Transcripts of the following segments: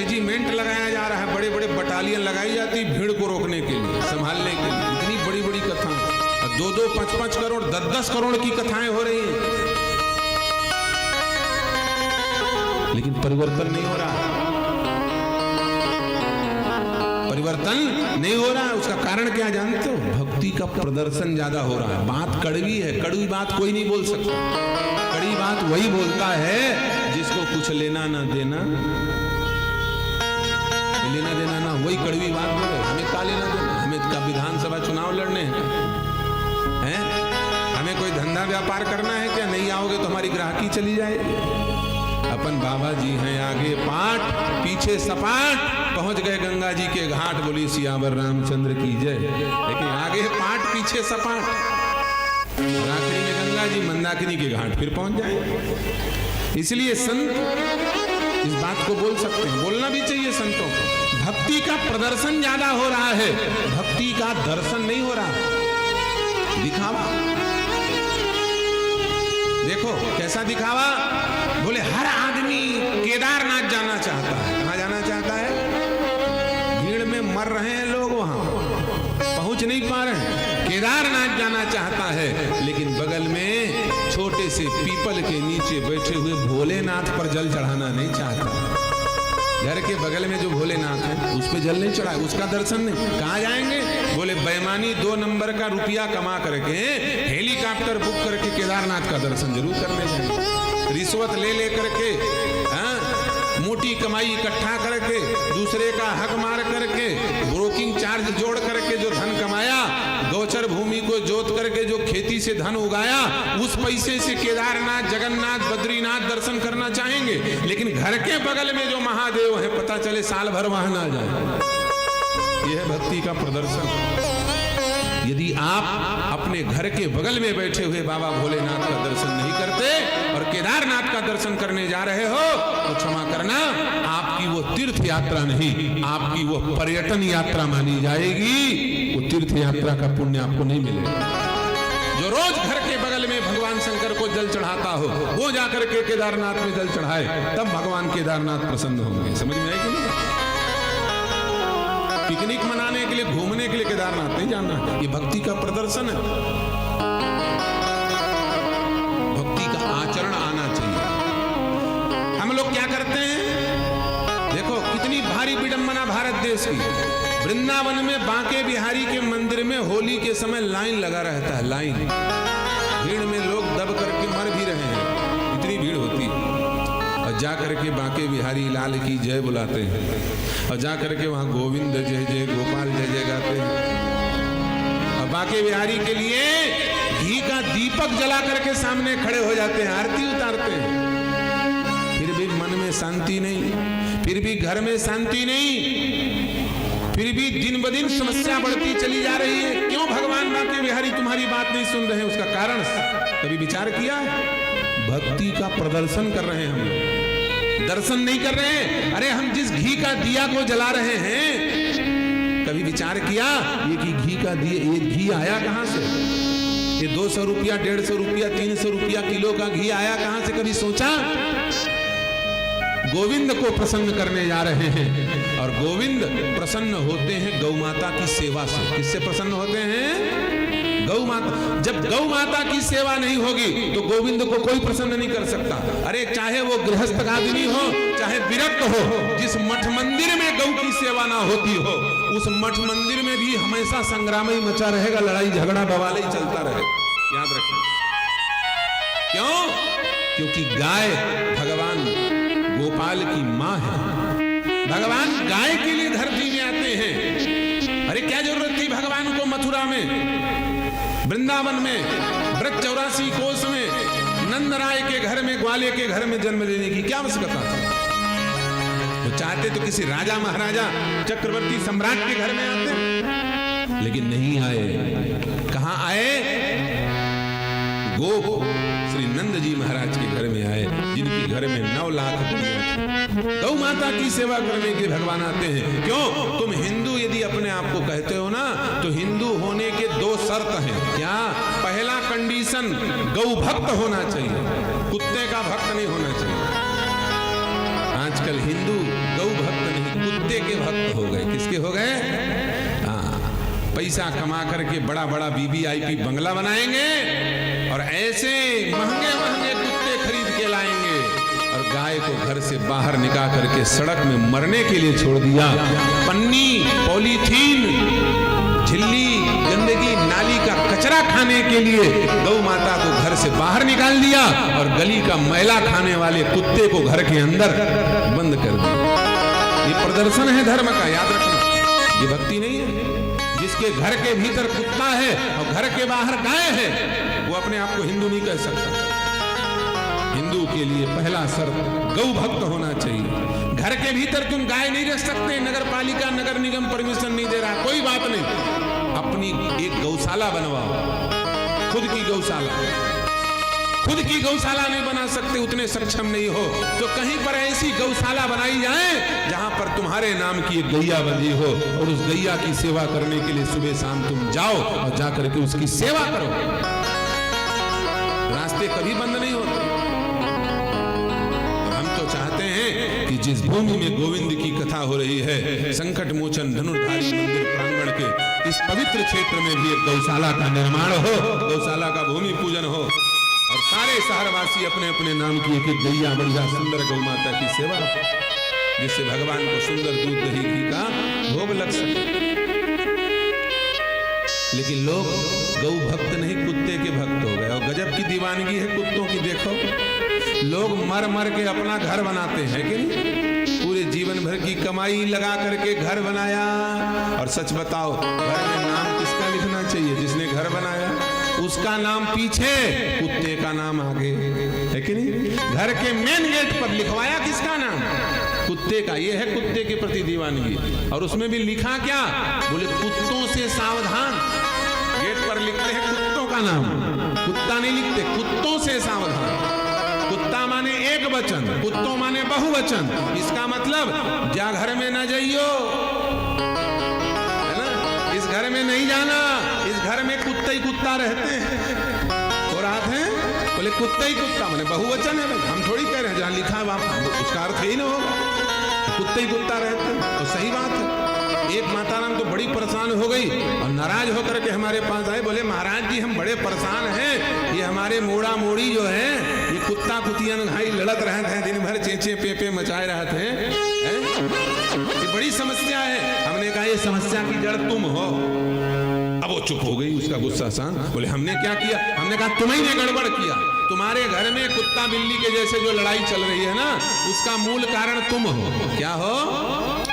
Regiment लगाया जा रहा है, बड़े बड़े बटालियन लगाई जाती भीड़ को रोकने के लिए, संभालने के लिए। इतनी बड़ी बड़ी कथाएं, 2-2, 5-5 करोड़, 10-10 करोड़ की कथाएं हो रही हैं, लेकिन परिवर्तन नहीं हो रहा। परिवर्तन नहीं हो रहा है। उसका कारण क्या जानते हो? भक्ति का प्रदर्शन ज्यादा हो रहा है। बात कड़वी है, कड़वी बात कोई नहीं बोल सकता। कड़ी बात वही बोलता है जिसको कुछ लेना ना देना, लेना देना ना, वही कड़वी बात बोले। हमें क्या लेना देना? हमें का विधानसभा चुनाव लड़ने हैं? हमें कोई धंधा व्यापार करना है क्या? नहीं आओगे तो हमारी ग्राहकी चली जाएगी। अपन बाबा जी हैं आगे पाठ पीछे सपाट, पहुंच गए गंगा जी के घाट, बोली सियावर रामचंद्र की जय। लेकिन आगे पाठ पीछे सपाट, और आखिरी में गंगा जी मंदाकिनी के घाट फिर पहुंच जाए। इसलिए संत इस बात को बोल सकते हैं, बोलना भी चाहिए संतों को। भक्ति का प्रदर्शन ज्यादा हो रहा है, भक्ति का दर्शन नहीं हो रहा। दिखावा देखो कैसा दिखावा। बोले हर आदमी केदारनाथ जाना चाहता है। कहाँ जाना चाहता है? भीड़ में मर रहे हैं लोग, वहां पहुंच नहीं पा रहे हैं। केदारनाथ जाना चाहता है, लेकिन बगल में छोटे से पीपल के नीचे बैठे हुए भोलेनाथ पर जल चढ़ाना नहीं चाहता। घर के बगल में जो भोलेनाथ है उस पे जल नहीं चढ़ा, उसका दर्शन नहीं। कहाँ जाएंगे? बोले बेईमानी 2 नंबर का रुपया कमा करके हेलीकॉप्टर बुक करके केदारनाथ का दर्शन जरूर करने जाएंगे। रिश्वत ले लेकर के, मोटी कमाई इकट्ठा करके, दूसरे का हक मार करके, ब्रोकिंग चार्ज जोड़ करके जो धन कमाया, गोचर भूमि को जोत करके जो खेती से धन उगाया, उस पैसे से केदारनाथ, जगन्नाथ, बद्रीनाथ दर्शन करना चाहेंगे। लेकिन घर के बगल में जो महादेव है, पता चले साल भर वहां ना जाए। यह है भक्ति का प्रदर्शन। यदि आप अपने घर के बगल में बैठे हुए बाबा भोलेनाथ का दर्शन नहीं करते और केदारनाथ का दर्शन करने जा रहे हो, तो क्षमा करना, आपकी वो तीर्थ यात्रा नहीं, आपकी वो पर्यटन यात्रा मानी जाएगी। वो तीर्थ यात्रा का पुण्य आपको नहीं मिलेगा। जो रोज घर के बगल में भगवान शंकर को जल चढ़ाता हो, वो जाकर के केदारनाथ में जल चढ़ाए, तब भगवान केदारनाथ प्रसन्न होंगे। समझ में आएगी नहीं? पिकनिक मनाने के लिए, घूमने के लिए केदारनाथ नहीं जाना, ये भक्ति का प्रदर्शन है। भक्ति का आचरण आना चाहिए। हम लोग क्या करते हैं? देखो कितनी भारी विडंबना भारत देश की। वृंदावन में बांके बिहारी के मंदिर में होली के समय लाइन लगा रहता है, लाइन। भीड़ में लोग दब करके मर भी रहे हैं, इतनी भीड़ होती है। और जा करके बांके बिहारी लाल की जय बुलाते हैं, और जा करके वहां गोविंद जय जय, गोपाल जय जय गाते हैं। और बांके बिहारी के लिए घी का दीपक जला करके सामने खड़े हो जाते हैं, आरती उतारते हैं। फिर भी मन में शांति नहीं, फिर भी घर में शांति नहीं, फिर भी दिन ब दिन समस्या बढ़ती चली जा रही है। क्यों भगवान बांके बिहारी तुम्हारी बात नहीं सुन रहे हैं? उसका कारण कभी विचार किया? भक्ति का प्रदर्शन कर रहे हैं हम लोग, दर्शन नहीं कर रहे हैं। अरे हम जिस घी का दिया को जला रहे हैं, कभी विचार किया ये कि घी का दिया, ये घी आया कहां से? ये 200 रुपया, 150 रुपया, 300 रुपया किलो का घी आया कहां से? कभी सोचा? गोविंद को प्रसन्न करने जा रहे हैं, और गोविंद प्रसन्न होते हैं गौ माता की सेवा से। किससे प्रसन्न होते हैं? गौ माता। जब गौ माता की सेवा नहीं होगी तो गोविंद को कोई प्रसन्न नहीं कर सकता। अरे चाहे वो गृहस्थ आदमी हो, चाहे विरक्त हो, जिस मठ मंदिर में गौ की सेवा ना होती हो, उस मठ मंदिर में भी हमेशा संग्राम ही मचा रहेगा, लड़ाई झगड़ा बवाल ही चलता रहेगा। याद रखें। क्यों? क्योंकि गाय भगवान गोपाल की मां है। भगवान गाय के लिए धरती में आते हैं। अरे क्या जरूरत थी भगवान को मथुरा में, वृंदावन में, ब्रज 84 कोस में, नंदराय के घर में, ग्वाले के घर में जन्म लेने की क्या आवश्यकता थी? तो चाहते तो किसी राजा महाराजा चक्रवर्ती सम्राट के घर में आते, लेकिन नहीं आए। कहां आए? गोप श्री नंद जी महाराज के घर में आए, जिनके घर में 9 लाख दुनिया। गौ माता की सेवा करने के भगवान आते हैं। क्यों? तुम हिंदू यदि अपने आप को कहते हो ना, तो हिंदू होने के 2 शर्त हैं। क्या? पहला कंडीशन, गौ भक्त होना चाहिए, कुत्ते का भक्त नहीं होना चाहिए। आजकल हिंदू गौ भक्त नहीं, कुत्ते के भक्त हो गए। किसके हो गए? हाँ, पैसा कमा करके बड़ा बड़ा वीवीआईपी बंगला बनाएंगे और ऐसे महंगे महंगे कुत्ते खरीद के लाएंगे और गाय को घर से बाहर निकाल करके सड़क में मरने के लिए छोड़ दिया। पन्नी, पॉलीथीन, झिल्ली, गंदगी, नाली का कचरा खाने के लिए गौ माता को घर से बाहर निकाल दिया और गली का मैला खाने वाले कुत्ते को घर के अंदर बंद कर दिया। ये प्रदर्शन है धर्म का, याद रखना, ये भक्ति नहीं है। जिसके घर के भीतर कुत्ता है और घर के बाहर गाय है, वो अपने आप को हिंदू नहीं कह सकता। हिंदू के लिए पहला शर्त गौ भक्त होना चाहिए। घर के भीतर तुम गाय नहीं रख सकते, नगर पालिका, नगर निगम परमिशन नहीं दे रहा, कोई बात नहीं, अपनी एक गौशाला बनवाओ, खुद की गौशाला। खुद की गौशाला नहीं बना सकते, उतने सक्षम नहीं हो तो कहीं पर ऐसी गौशाला बनाई जाए जहां पर तुम्हारे नाम की एक गैया बंधी हो और उस गैया की सेवा करने के लिए सुबह शाम तुम जाओ और जाकर के उसकी सेवा करो। रास्ते कभी बंद नहीं होते। चाहते हैं कि जिस भूमि में गोविंद की कथा हो रही है, संकट मोचन धनुर्धारी मंदिर प्रांगण के इस पवित्र क्षेत्र में भी एक गौशाला का निर्माण हो, गौशाला का भूमि पूजन हो और सारे शहरवासी अपने अपने नाम की एक एक गैया बढ़िया सुंदर गौ माता की सेवा, जिससे भगवान को सुंदर दूध दही घी का भोग लग सके। लेकिन लोग गौ भक्त नहीं, कुत्ते के भक्त हो गए और गजब की दीवानगी है कुत्तों की। देखो, लोग मर मर के अपना घर बनाते हैं कि नहीं, पूरे जीवन भर की कमाई लगा करके घर बनाया। और सच बताओ, घर में नाम किसका लिखना चाहिए? जिसने घर बनाया उसका नाम पीछे, कुत्ते का नाम आगे, है कि नहीं? घर के मेन गेट पर लिखवाया किसका नाम? कुत्ते का। ये है कुत्ते के प्रति दीवानगी। और उसमें भी लिखा क्या? बोले कुत्तों से सावधान। गेट पर लिखते हैं कुत्तों का नाम, कुत्ता नहीं लिखते, कुत्तों से सावधान। कुत्ता माने एक वचन, कुत्तों माने बहुवचन। इसका मतलब जा घर में न जाइयो, है ना, इस घर में नहीं जाना, इस घर में कुत्ते ही कुत्ता रहते हैं। और आप हैं बोले कुत्ता ही कुत्ता, माने बहुवचन है। हम थोड़ी कह रहे हैं जहां लिखा है उसका अर्थ ही ना होगा, कुत्ते ही कुत्ता रहते हैं। और सही बात है। एक माता राम तो बड़ी परेशान हो गई और नाराज होकर के हमारे पास आए, बोले महाराज जी हम बड़े परेशान हैं, ये हमारे मोड़ा मोड़ी जो है ये कुत्ता कुतियन भाई लड़त रहते हैं, दिन भर चेचे पेपे मचाए रहते हैं, ये बड़ी समस्या है। हमने कहा ये समस्या की जड़ तुम हो। अब वो चुप हो गई, उसका गुस्सा शांत। बोले हमने क्या किया? हमने कहा तुम्ही ने गड़बड़ किया। तुम्हारे घर में कुत्ता बिल्ली के जैसे जो लड़ाई चल रही है ना, उसका मूल कारण तुम हो। क्या हो?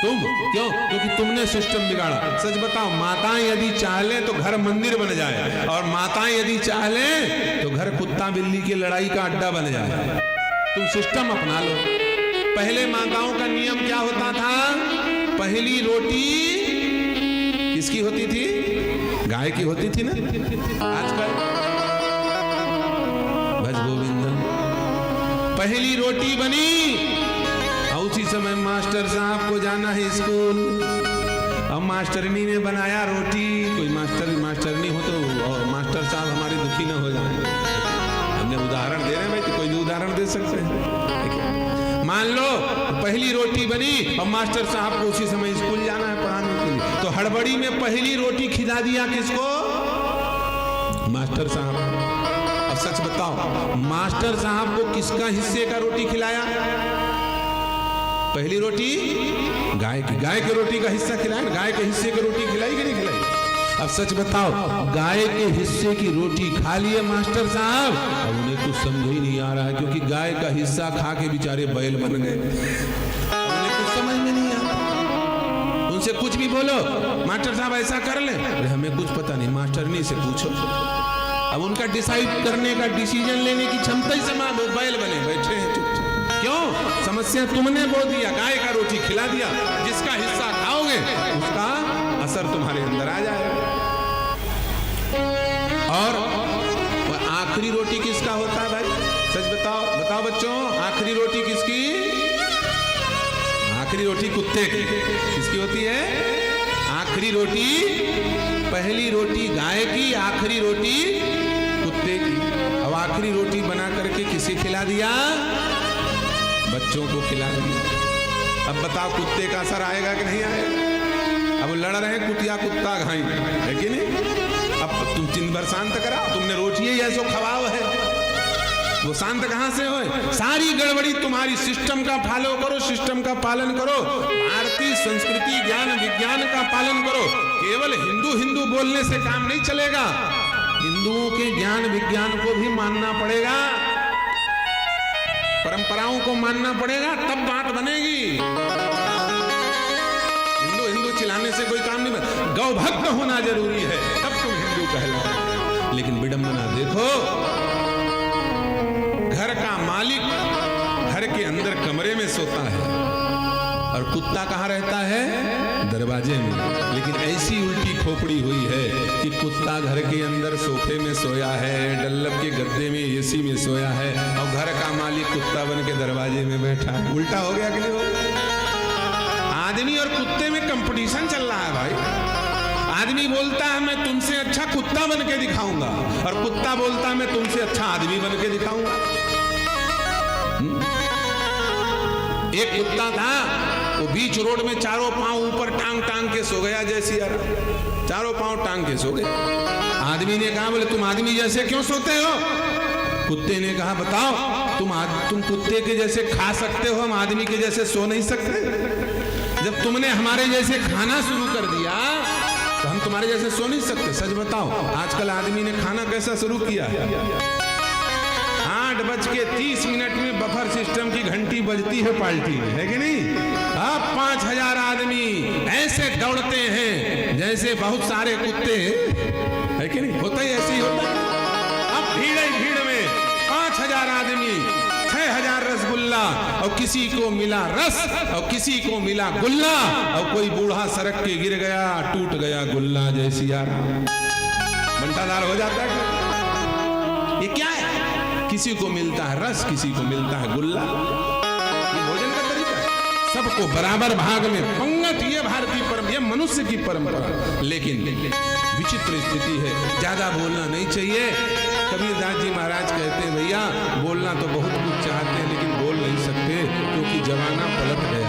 तुम। क्यों? क्योंकि तुमने सिस्टम बिगाड़ा। सच बताओ, माताएं यदि चाहे तो घर मंदिर बन जाए और माताएं यदि चाहे तो घर कुत्ता बिल्ली की लड़ाई का अड्डा बन जाए। तुम सिस्टम अपना लो। पहले माताओं का नियम क्या होता था? पहली रोटी किसकी होती थी? गाय की होती थी ना। आजकल भज गोविंद, पहली रोटी बनी और उसी समय मास्टर साहब को जाना है स्कूल। अब मास्टरनी ने बनाया रोटी। कोई मास्टरनी हो तो और मास्टर साहब हमारे दुखी ना हो जाए। हमने उदाहरण दे रहे हैं भाई, तो कोई भी उदाहरण दे सकते हैं। मान लो पहली रोटी बनी और मास्टर साहब को उसी समय स्कूल जाना है पढ़ाने के लिए, तो हड़बड़ी में पहली रोटी खिला दिया किसको? मास्टर साहब। अब सच बताओ, मास्टर साहब को किसका हिस्से का रोटी खिलाया? पहली रोटी गाय की। गाय की रोटी का हिस्सा खिलाया, गाय के हिस्से की रोटी खिलाई कि नहीं खिलाई? अब सच बताओ, गाय के हिस्से की रोटी खा लिए मास्टर साहब। अब उन्हें कुछ समझ ही नहीं आ रहा है, क्योंकि गाय का हिस्सा खा के बेचारे बैल बन गए। उन्हें कुछ समझ में नहीं आता। उनसे कुछ भी बोलो, मास्टर साहब ऐसा कर ले, अरे हमें कुछ पता नहीं, मास्टरनी से पूछो। अब उनका डिसाइड करने का, डिसीजन लेने की क्षमता ही समा, वो बैल बने बैठे हैं चुपचाप। क्यों? समस्या तुमने बोल दिया, गाय का रोटी खिला दिया। जिसका हिस्सा खाओगे उसका असर तुम्हारे अंदर आ जाएगा। और आखिरी रोटी किसका होता है भाई? सच बताओ, बताओ बच्चों, आखिरी रोटी किसकी? आखिरी रोटी कुत्ते की। किसकी होती है आखिरी रोटी? पहली रोटी गाय की, आखिरी रोटी कुत्ते की। अब आखिरी रोटी बना करके किसे खिला दिया? बच्चों को खिला दिया। अब बताओ कुत्ते का असर आएगा कि नहीं आएगा? अब लड़ रहे कुतिया कुत्ता घाई, है कि नहीं? अब तुम चिन भर शांत कराओ, तुमने रोटिए ऐसो खवाव है, वो शांत कहां से हो? सारी गड़बड़ी तुम्हारी सिस्टम का फॉलो करो, सिस्टम का पालन करो, भारतीय संस्कृति ज्ञान विज्ञान का पालन करो। केवल हिंदू हिंदू बोलने से काम नहीं चलेगा, हिंदुओं के ज्ञान विज्ञान को भी मानना पड़ेगा, परंपराओं को मानना पड़ेगा, तब बात बनेगी। हिंदू हिंदू चिल्लाने से कोई काम नहीं बन। गौ भक्त होना जरूरी है, तब तुम हिंदू कहलाओ। लेकिन विडंबना देखो, घर का मालिक घर के अंदर कमरे में सोता है और कुत्ता कहाँ रहता है? दरवाजे में। लेकिन ऐसी उल्टी खोपड़ी हुई है कि कुत्ता घर के अंदर सोफे में सोया है, डल्लब के गद्दे में एसी में सोया है, और घर का मालिक कुत्ता बन के दरवाजे में बैठा है। उल्टा हो गया कि नहीं हो? आदमी और कुत्ते में कंपटीशन चल रहा है भाई। आदमी बोलता है मैं तुमसे अच्छा कुत्ता बन के दिखाऊंगा, और कुत्ता बोलता है मैं तुमसे अच्छा आदमी बन के दिखाऊंगा। एक कुत्ता था, वो बीच रोड में चारों पांव ऊपर टांग टांग के सो गया, जैसी यार चारों पांव टांग के सो गए। आदमी ने कहा बोले तुम आदमी जैसे क्यों सोते हो? कुत्ते ने कहा बताओ तुम कुत्ते के जैसे खा सकते हो, हम आदमी के जैसे सो नहीं सकते? जब तुमने हमारे जैसे खाना शुरू कर दिया तो हम तुम्हारे जैसे सो नहीं सकते। सच बताओ आजकल आदमी ने खाना कैसा शुरू किया? 8:30 में बफर सिस्टम की घंटी बजती है पार्टी में, है कि नहीं? अब 5000 आदमी ऐसे दौड़ते हैं जैसे बहुत सारे कुत्ते, है कि नहीं? होता ही ऐसे ही होता है। अब भीड़ में 5000 आदमी, 6000 रसगुल्ला, और किसी को मिला रस और किसी को मिला गुल्ला, और कोई बूढ़ा सड़क के गिर गया, टूट गया गुल्ला, जैसी यार बंटादार हो जाता है। ये क्या है? किसी को मिलता है रस, किसी को मिलता है गुल्ला। ये भोजन का तरीका है। सबको बराबर भाग में पंगत, ये भारतीय परंपरा, ये मनुष्य की परंपरा। लेकिन विचित्र स्थिति है, ज्यादा बोलना नहीं चाहिए। कबीरदास जी महाराज कहते हैं भैया बोलना तो बहुत कुछ चाहते हैं लेकिन बोल नहीं सकते, क्योंकि जमाना पलट गया